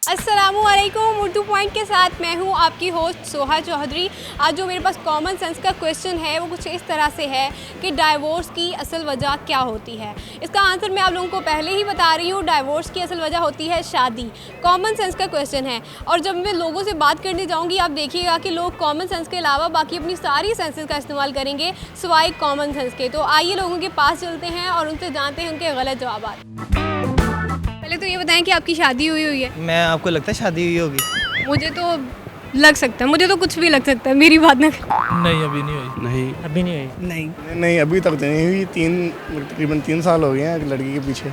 अस्सलामुअलैकुम। उर्दू पॉइंट के साथ मैं हूं आपकी होस्ट सोहा चौधरी। आज जो मेरे पास कॉमन सेंस का क्वेश्चन है वो कुछ इस तरह से है कि डाइवोर्स की असल वजह क्या होती है। इसका आंसर मैं आप लोगों को पहले ही बता रही हूँ। डाइवोर्स की असल वजह होती है शादी। कॉमन सेंस का क्वेश्चन है और जब मैं लोगों से बात करने जाऊँगी आप देखिएगा कि लोग कॉमन सेंस के अलावा बाकी अपनी सारी सेंसेस का इस्तेमाल करेंगे सिवाय कॉमन सेंस के। तो आइए लोगों के पास चलते हैं और उनसे जानते हैं उनके गलत जवाब। पहले तो ये बताएं कि आपकी शादी हुई है? मैं आपको लगता है शादी हुई होगी? मुझे तो लग सकता है, मुझे तो कुछ भी लग सकता है, मेरी बात ना। नहीं अभी नहीं हुई। नहीं अभी नहीं हुई। नहीं अभी तक तो नहीं हुई। तकरीबन 3 साल हो गए हैं एक लड़की के पीछे।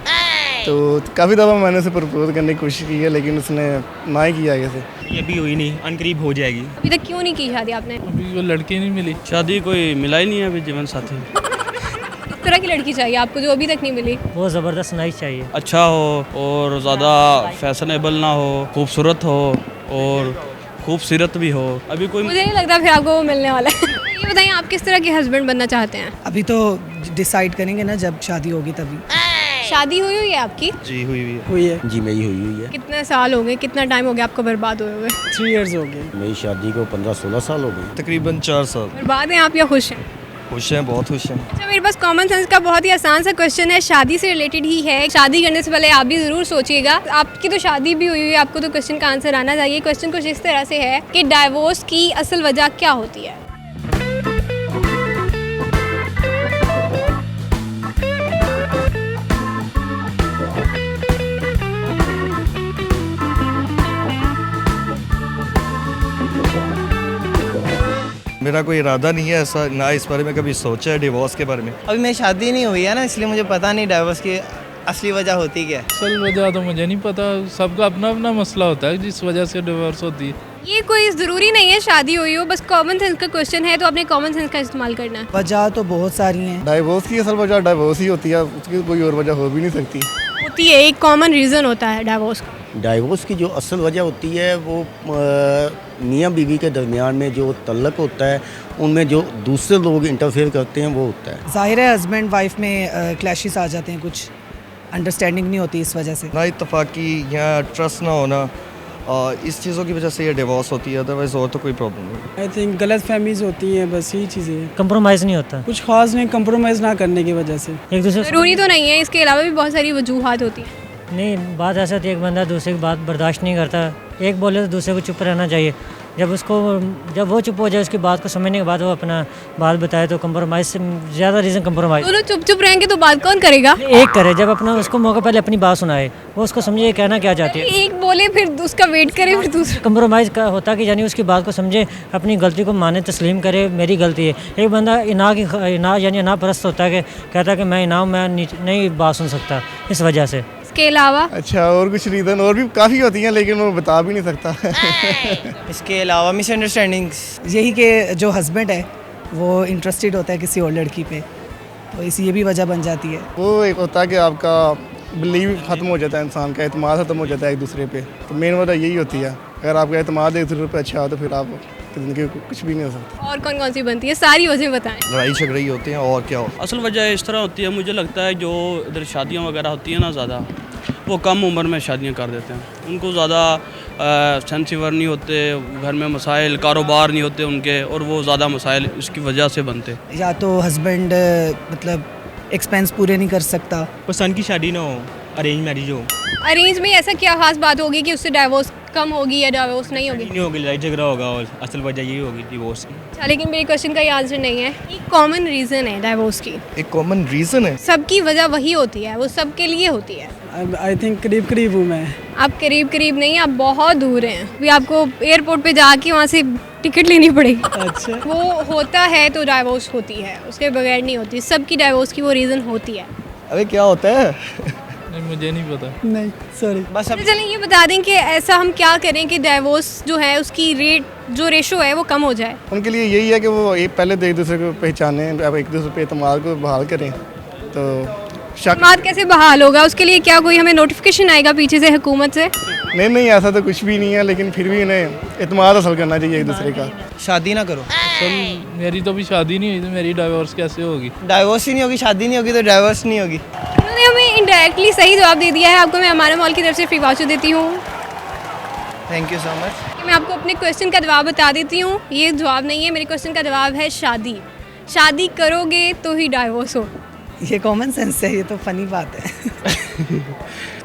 तो काफ़ी दफ़ा मैंने उसे प्रपोज करने की कोशिश की है लेकिन उसने ना ही किया आगे से। ये अभी हुई नहीं, अनकरीब हो जाएगी। अभी तक क्यों नहीं की शादी आपने? अभी वो लड़की नहीं मिली। शादी कोई मिला ही नहीं है अभी जीवन साथी। किस तरह की लड़की चाहिए आपको जो अभी तक नहीं मिली? वो ज़बरदस्त नहीं चाहिए। अच्छा हो और ज़्यादा फैशनेबल ना हो, खूबसूरत हो और खूबसूरत भी हो। अभी कोई मुझे नहीं लगता फिर आपको वो मिलने वाला है। ये बताइए आप किस तरह के हस्बैंड बनना चाहते हैं? अभी तो डिसाइड करेंगे ना जब शादी होगी तभी। शादी हुई है आपकी? जी हुई है। जी मेरी हुई है। कितने साल हो गए, कितना टाइम हो गया आपको बर्बाद हुए हुए? 3 इयर्स हो गए। मेरी शादी को 15-16 साल हो गए। तकरीबन 4 साल। बर्बाद हैं आप या खुश हैं? खुश हैं, बहुत खुश हैं। अच्छा, मेरे पास कॉमन सेंस का बहुत ही आसान सा क्वेश्चन है, शादी से रिलेटेड ही है। शादी करने से पहले आप भी ज़रूर सोचिएगा। आपकी तो शादी भी हुई है, आपको तो क्वेश्चन का आंसर आना चाहिए। क्वेश्चन कुछ इस तरह से है कि डाइवोर्स की असल वजह क्या होती है? मेरा कोई इरादा नहीं है ऐसा, ना इस बारे में कभी सोचा है डिवोर्स के बारे में। अभी मेरी शादी नहीं हुई है ना, इसलिए मुझे पता नहीं डाइवोर्स की असली वजह होती क्या है। असल वजह तो मुझे नहीं पता। सबका अपना अपना मसला होता है जिस वजह से डिवोर्स होती है। ये कोई ज़रूरी नहीं है शादी हुई हो, बस कॉमन सेंस का क्वेश्चन है तो आपने कॉमन सेंस का इस्तेमाल करना है। वजह तो बहुत सारी हैं। डाइवोर्स की असल वजह डाइवोर्स ही होती है, उसकी कोई और वजह हो भी नहीं सकती। होती है, एक कॉमन रीज़न होता है डाइवोर्स का। डाइवोर्स की जो असल वजह होती है वो मियाँ बीवी के दरमियान में जो तल्लक होता है उनमें जो दूसरे लोग इंटरफेयर करते हैं वो होता है। जाहिर है हस्बैंड वाइफ में क्लैशेस आ जाते हैं, कुछ अंडरस्टैंडिंग नहीं होती इस वजह से। ना इत्तफाकी या ट्रस्ट ना होना, इस चीज़ों की वजह से ये डिवोर्स होती है, अदरवाइज और तो कोई प्रॉब्लम नहीं। आई थिंक गलत फहमीज होती हैं, बस यही चीज़ें हैं। कंप्रोमाइज़ नहीं होता कुछ खास नहीं, कंप्रोमाइज़ ना करने की वजह से। एक दूसरे ज़रूरी तो नहीं है, इसके अलावा भी बहुत सारी वजूहात होती हैं। नहीं, बात ऐसा होती है एक बंदा दूसरे की बात बर्दाश्त नहीं करता। एक बोले तो दूसरे को चुप रहना चाहिए। जब वो चुप हो जाए उसकी बात को समझने के बाद वो अपना बात बताए तो कंप्रोमाइज़ से ज़्यादा रीज़न कंप्रोमाइज़। दोनों चुप रहेंगे तो बात कौन करेगा? एक करे, जब अपना उसको मौका पहले अपनी बात सुनाए, वो उसको समझे ये कहना क्या चाहती है। एक बोले फिर उसका वेट करे फिर दूसरा। कंप्रोमाइज़ का होता कि यानी उसकी बात को समझे, अपनी गलती को माने, तस्लीम करे, मेरी गलती है। एक बंदा इना यानी इना परस्त होता है कि कहता है कि मैं नहीं बात सुन सकता इस वजह से। इसके अलावा अच्छा और कुछ रीज़न और भी काफ़ी होती हैं लेकिन वो बता भी नहीं सकता। इसके अलावा मिसअंडरस्टैंडिंग्स। यही कि जो हस्बैंड है वो इंटरेस्टेड होता है किसी और लड़की पे, तो इसी ये भी वजह बन जाती है। वो एक होता है कि आपका बिलीव ख़त्म हो जाता है, इंसान का एतमाद ख़त्म हो जाता है एक दूसरे पे। तो मेन वजह यही होती है, अगर आपका एतमाद एक दूसरे पे अच्छा हो तो फिर आप ज़िंदगी कुछ भी नहीं हो सकता। और कौन कौन सी बनती है, सारी वजह बताएं। लड़ाई झगड़े होते हैं और क्या हो। असल वजह इस तरह होती है, मुझे लगता है जो इधर शादियां वगैरह होती हैं ना, ज़्यादा वो कम उम्र में शादियां कर देते हैं। उनको ज़्यादा सेंसिवर नहीं होते, घर में मसाइल कारोबार नहीं होते उनके, और वो ज़्यादा मसाइल इसकी वजह से बनते। या तो हस्बैंड मतलब एक्सपेंस पूरे नहीं कर सकता। पसंद की शादी ना हो, अरेंज मैरिज हो। अरेंज में ऐसा क्या खास बात होगी कि उससे डाइवोर्स कम होगी या डाइवोर्स नहीं होगी? नहीं होगी, लड़ाई झगड़ा होगा और असल वजह यही होगी डिवोर्स की। अच्छा, लेकिन मेरे क्वेश्चन का ये आंसर नहीं है। एक कॉमन रीज़न है डाइवोर्स की। एक कॉमन रीज़न है, सबकी वजह वही होती है, वो सबके लिए होती है। आई थिंक करीब करीब हूँ मैं। आप करीब नहीं, आप बहुत दूर हैं। अभी आपको एयरपोर्ट पे जाके वहाँ से टिकट लेनी पड़ेगी। अच्छा, वो होता है तो डाइवोर्स होती है, उसके बगैर नहीं होती। सबकी डाइवोर्स की वो रीज़न होती है। अरे क्या होता है? नहीं, मुझे नहीं पता। नहीं सॉरी। बस तो चलिए ये बता दें कि ऐसा हम क्या करें कि डाइवोर्स जो है उसकी जो रेशो है वो कम हो जाए। उनके लिए यही है कि वो पहले तो एक दूसरे को पहचाने, अब एक दूसरे पे एतमाद को बहाल करें। तो बात कैसे बहाल होगा, उसके लिए क्या कोई हमें नोटिफिकेशन आएगा पीछे से हुकूमत से? नहीं ऐसा तो कुछ भी नहीं है, लेकिन फिर भी इन्हें एतमाद हासिल करना चाहिए एक दूसरे का। शादी ना करो। चल मेरी तो भी शादी नहीं हुई तो मेरी डाइवोर्स कैसे होगी? डाइवोर्स ही नहीं होगी, शादी नहीं होगी तो डाइवोर्स नहीं होगी। उन्होंने हमें इनडायरेक्टली सही जवाब दे दिया है। आपको मैं हमारे मॉल की तरफ से फ्री वाउचर देती हूँ। Thank you so much. मैं आपको अपने क्वेश्चन का जवाब बता देती हूँ। ये जवाब नहीं है, मेरे क्वेश्चन का जवाब है शादी। शादी करोगे तो ही डाइवोर्स हो। ये कॉमन सेंस है, ये तो फनी बात है।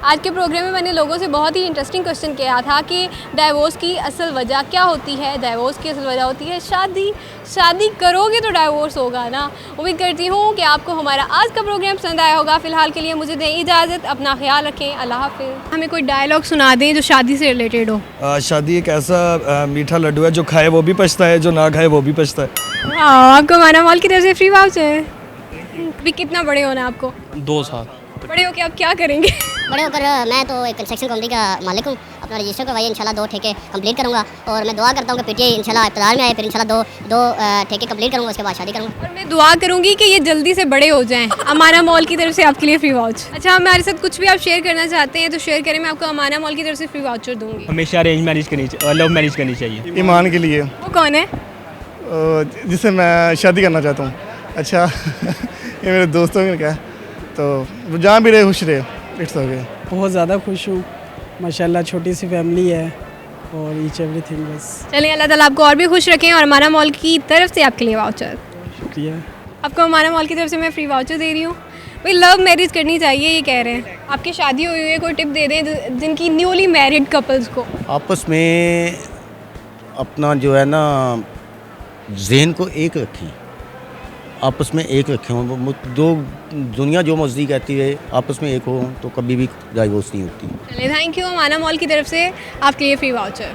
आज के प्रोग्राम में मैंने लोगों से बहुत ही इंटरेस्टिंग क्वेश्चन किया था कि डाइवोर्स की असल वजह क्या होती है। डाइवोर्स की असल वजह होती है शादी। शादी करोगे तो डाइवोर्स होगा ना। उम्मीद करती हूँ कि आपको हमारा आज का प्रोग्राम पसंद आया होगा। फिलहाल के लिए मुझे दें इजाज़त, अपना ख्याल रखें, अल्लाह हाफिज़। हमें कोई डायलॉग सुना दें जो शादी से रिलेटेड हो। शादी एक ऐसा मीठा लड्डू है जो खाए वो भी पछता है, जो ना खाए वो भी पछता है। आपको हमारा मॉल की तरफ से फ्री वाउचर। अभी कितना बड़े होना है आपको? 2 साल। बड़े होके आप क्या करेंगे? बड़े होकर मैं तो एक कंस्ट्रक्शन कंपनी का मालिक हूँ। अपना रजिस्टर करवाइए, इंशाल्लाह 2 ठेके कंप्लीट करूँगा। और मैं दुआ करता हूँ कि पीटीआई इंशाल्लाह इक़्तिदार में आए, फिर इंशाल्लाह दो ठेके कंप्लीट करूँगा, उसके बाद शादी करूँगा। और मैं दुआ करूँगी कि ये जल्दी से बड़े हो जाएं। अमाना मॉल की तरफ से आपके लिए फ्री वाउचर। अच्छा, हमारे साथ कुछ भी आप शेयर करना चाहते हैं तो शेयर करें, मैं आपको अमाना मॉल की तरफ से फ्री वाउचर दूँगी। हमेशा अरेंज मैरिज करनी चाहिए, लव मैरिज करनी चाहिए। ईमान के लिए। वो कौन है? जिससे मैं शादी करना चाहता हूँ। अच्छा ये मेरे दोस्तों ने कहा, तो जहाँ भी रहे खुश रहे। It's okay. बहुत ज़्यादा खुश हूँ माशाल्लाह, छोटी सी फैमिली है और ईच एवरीथिंग बस। चलिए, अल्लाह ताला आपको और भी खुश रखें। और अमाना मॉल की तरफ से आपके लिए वाउचर। शुक्रिया। आपको अमाना मॉल की तरफ से मैं फ्री वाउचर दे रही हूँ। भाई लव मैरिज करनी चाहिए ये कह रहे हैं। आपकी शादी हुई है, कोई टिप दे दें जिनकी न्यूली मैरिड कपल्स को। आपस में अपना जो है ना जहन को एक रखें, आपस में एक रखें। जो दुनिया जो मर्जी कहती है, आपस में एक हो तो कभी भी डाइवोर्स नहीं होती। चलिए, थैंक यू अमाना मॉल की तरफ से आपके लिए फ्री वाउचर।